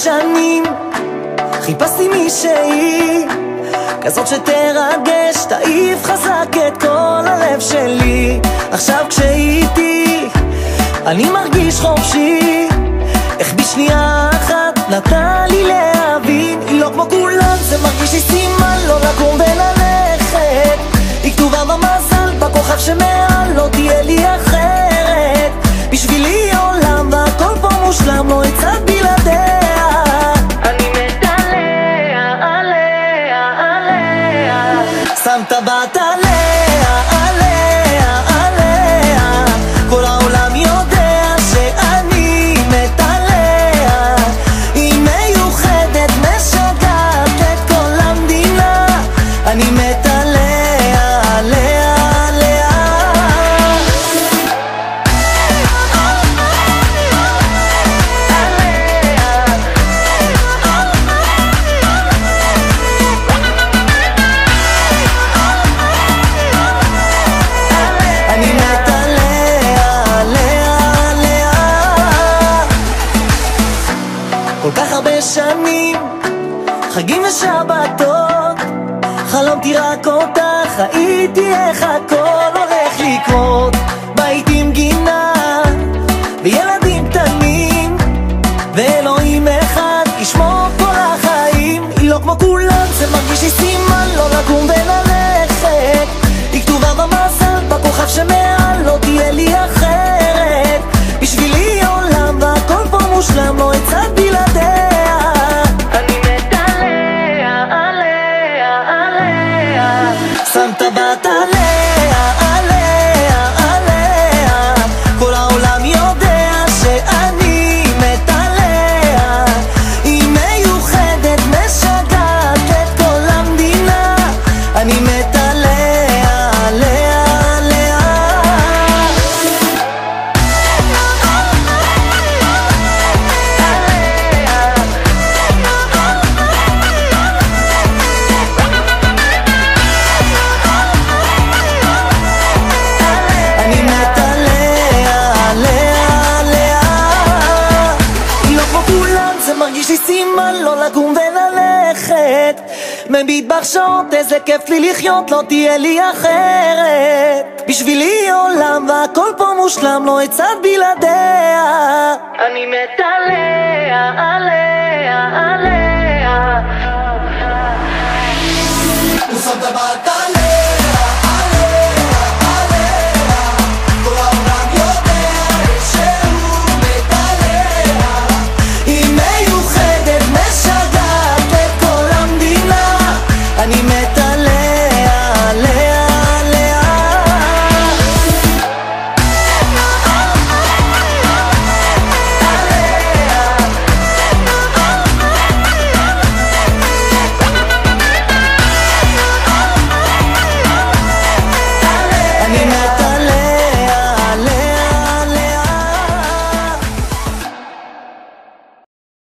שנים חיפשתי מישהי כזאת שתרגש, תעיף חזק את כל הלב שלי. עכשיו כשהיא איתי אני מרגיש חופשי, איך בשנייה אחת נתן לי להבין. היא לא כמו כולם, זה מרגיש לי סימן לא לקום וללכת. היא כתובה במזל, בכוכב שמעל, לא תהיה לי אחרת. בשבילי עולם והכל פה מושלם, לא אצעד בלעדיה. אני מת עליה, עליה, עליה. שם טבעת עליה, עליה, עליה. כל העולם יודע שאני מת עליה. היא מיוחדת, משגעת את כל המדינה. אני מת עליה, עליה, עליה. אני מת עליה, עליה, עליה. כל כך הרבה שנים, חגים ושבתות, חלמתי רק אותך, ראיתי איך הכל הולך לקרות. בית עם גינה וילדים קטנים, ואלוהים אחד ישמור כל החיים. היא לא כמו כולם, זה מרגיש לי סימן לא לקום וללכת. היא כתובה במזל, בכוכב שמעל, לא תהיה לי אחרת. בשבילי עולם והכל פה מושלם, לא אצעד בלעדיה. אני מת עליה, עליה, עליה. שם טבעת עליה, עליה, עליה. כל העולם יודע שאני מת עליה. היא מיוחדת, משגעת את כל המדינה. אני מת עליה, עליה, עליה. אני מת עליה, עליה, עליה. היא לא כמו כולם, זה מרגיש לי סימן לא לקום וללכת. מביט בחשות, איזה כיף לי לחיות, לא תהיה לי אחרת. בשבילי עולם והכל פה מושלם, לא אצעד בלעדיה. אני מת עליה, עליה, עליה. הוא שם טבעת